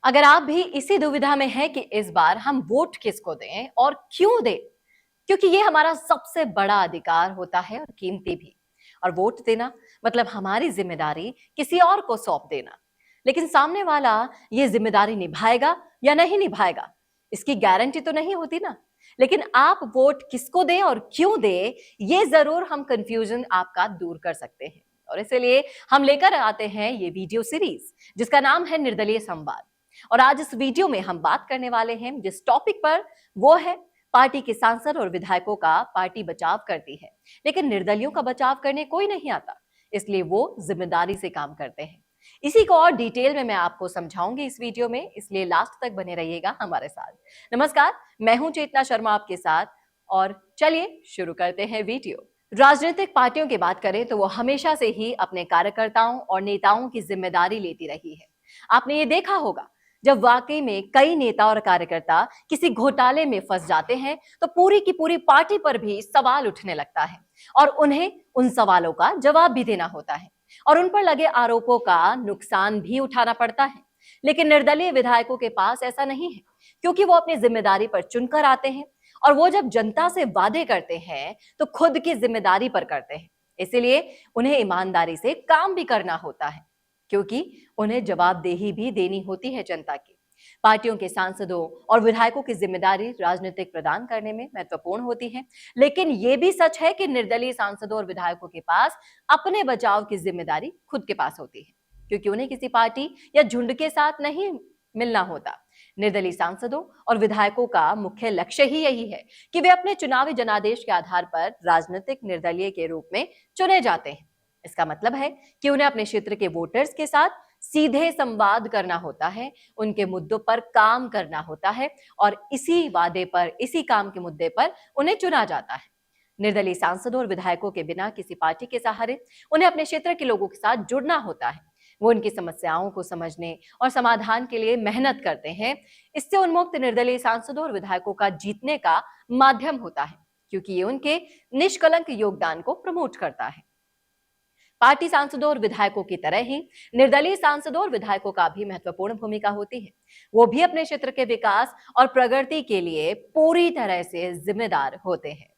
अगर आप भी इसी दुविधा में हैं कि इस बार हम वोट किसको दें और क्यों दें, क्योंकि ये हमारा सबसे बड़ा अधिकार होता है और कीमती भी। और वोट देना मतलब हमारी जिम्मेदारी किसी और को सौंप देना। लेकिन सामने वाला ये जिम्मेदारी निभाएगा या नहीं निभाएगा, इसकी गारंटी तो नहीं होती ना। लेकिन आप वोट किसको दें और क्यों दें, ये जरूर हम कंफ्यूजन आपका दूर कर सकते हैं। और इसलिए हम लेकर आते हैं ये वीडियो सीरीज जिसका नाम है निर्दलीय संवाद। और आज इस वीडियो में हम बात करने वाले हैं जिस टॉपिक पर, वो है पार्टी के सांसद और विधायकों का पार्टी बचाव करती है, लेकिन निर्दलियों का बचाव करने कोई नहीं आता, इसलिए वो जिम्मेदारी से काम करते हैं। इसी को और डिटेल में मैं आपको समझाऊंगी इस वीडियो में, इसलिए लास्ट तक बने रहिएगा हमारे साथ। नमस्कार, मैं हूं चेतना शर्मा आपके साथ और चलिए शुरू करते हैं वीडियो। राजनीतिक पार्टियों की बात करें तो वो हमेशा से ही अपने कार्यकर्ताओं और नेताओं की जिम्मेदारी लेती रही है। आपने ये देखा होगा, जब वाकई में कई नेता और कार्यकर्ता किसी घोटाले में फंस जाते हैं तो पूरी की पूरी पार्टी पर भी सवाल उठने लगता है और उन्हें उन सवालों का जवाब भी देना होता है और उन पर लगे आरोपों का नुकसान भी उठाना पड़ता है। लेकिन निर्दलीय विधायकों के पास ऐसा नहीं है, क्योंकि वो अपनी जिम्मेदारी पर चुनकर आते हैं और वो जब जनता से वादे करते हैं तो खुद की जिम्मेदारी पर करते हैं। इसीलिए उन्हें ईमानदारी से काम भी करना होता है, क्योंकि उन्हें जवाबदेही भी देनी होती है जनता की। पार्टियों के सांसदों और विधायकों की जिम्मेदारी राजनीतिक प्रदान करने में महत्वपूर्ण होती है, लेकिन यह भी सच है कि निर्दलीय सांसदों और विधायकों के पास अपने बचाव की जिम्मेदारी खुद के पास होती है, क्योंकि उन्हें किसी पार्टी या झुंड के साथ नहीं मिलना होता। निर्दलीय सांसदों और विधायकों का मुख्य लक्ष्य ही यही है कि वे अपने चुनावी जनादेश के आधार पर राजनीतिक निर्दलीय के रूप में चुने जाते हैं। इसका मतलब है कि उन्हें अपने क्षेत्र के वोटर्स के साथ सीधे संवाद करना होता है, उनके मुद्दों पर काम करना होता है और इसी वादे पर, इसी काम के मुद्दे पर उन्हें चुना जाता है। निर्दलीय सांसदों और विधायकों के बिना किसी पार्टी के सहारे उन्हें अपने क्षेत्र के लोगों के साथ जुड़ना होता है। वो उनकी समस्याओं को समझने और समाधान के लिए मेहनत करते हैं। इससे उन्मुक्त निर्दलीय सांसदों और विधायकों का जीतने का माध्यम होता है, क्योंकि ये उनके निष्कलंक योगदान को प्रमोट करता है। पार्टी सांसदों और विधायकों की तरह ही निर्दलीय सांसदों और विधायकों का भी महत्वपूर्ण भूमिका होती है। वो भी अपने क्षेत्र के विकास और प्रगति के लिए पूरी तरह से जिम्मेदार होते हैं।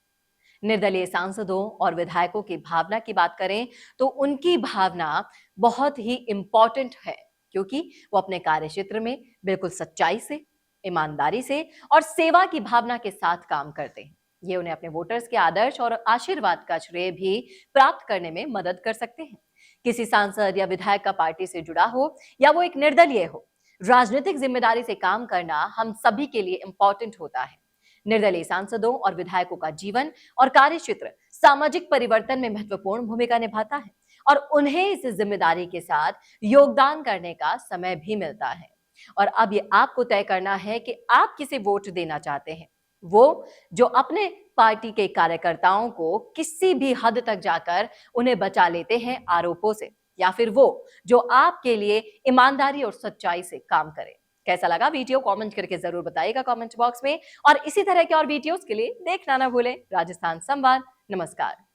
निर्दलीय सांसदों और विधायकों की भावना की बात करें तो उनकी भावना बहुत ही इंपॉर्टेंट है, क्योंकि वो अपने कार्य क्षेत्र में बिल्कुल सच्चाई से, ईमानदारी से और सेवा की भावना के साथ काम करते हैं। ये उन्हें अपने वोटर्स के आदर्श और आशीर्वाद का श्रेय भी प्राप्त करने में मदद कर सकते हैं। किसी सांसद या विधायक का पार्टी से जुड़ा हो या वो एक निर्दलीय हो, राजनीतिक जिम्मेदारी से काम करना हम सभी के लिए इंपॉर्टेंट होता है। निर्दलीय सांसदों और विधायकों का जीवन और कार्य क्षेत्र सामाजिक परिवर्तन में महत्वपूर्ण भूमिका निभाता है और उन्हें इस जिम्मेदारी के साथ योगदान करने का समय भी मिलता है। और अब ये आपको तय करना है कि आप किसे वोट देना चाहते हैं। वो जो अपने पार्टी के कार्यकर्ताओं को किसी भी हद तक जाकर उन्हें बचा लेते हैं आरोपों से, या फिर वो जो आपके लिए ईमानदारी और सच्चाई से काम करे। कैसा लगा वीडियो, कमेंट करके जरूर बताइएगा कमेंट बॉक्स में। और इसी तरह के और वीडियोस के लिए देखना ना भूलें राजस्थान संवाद। नमस्कार।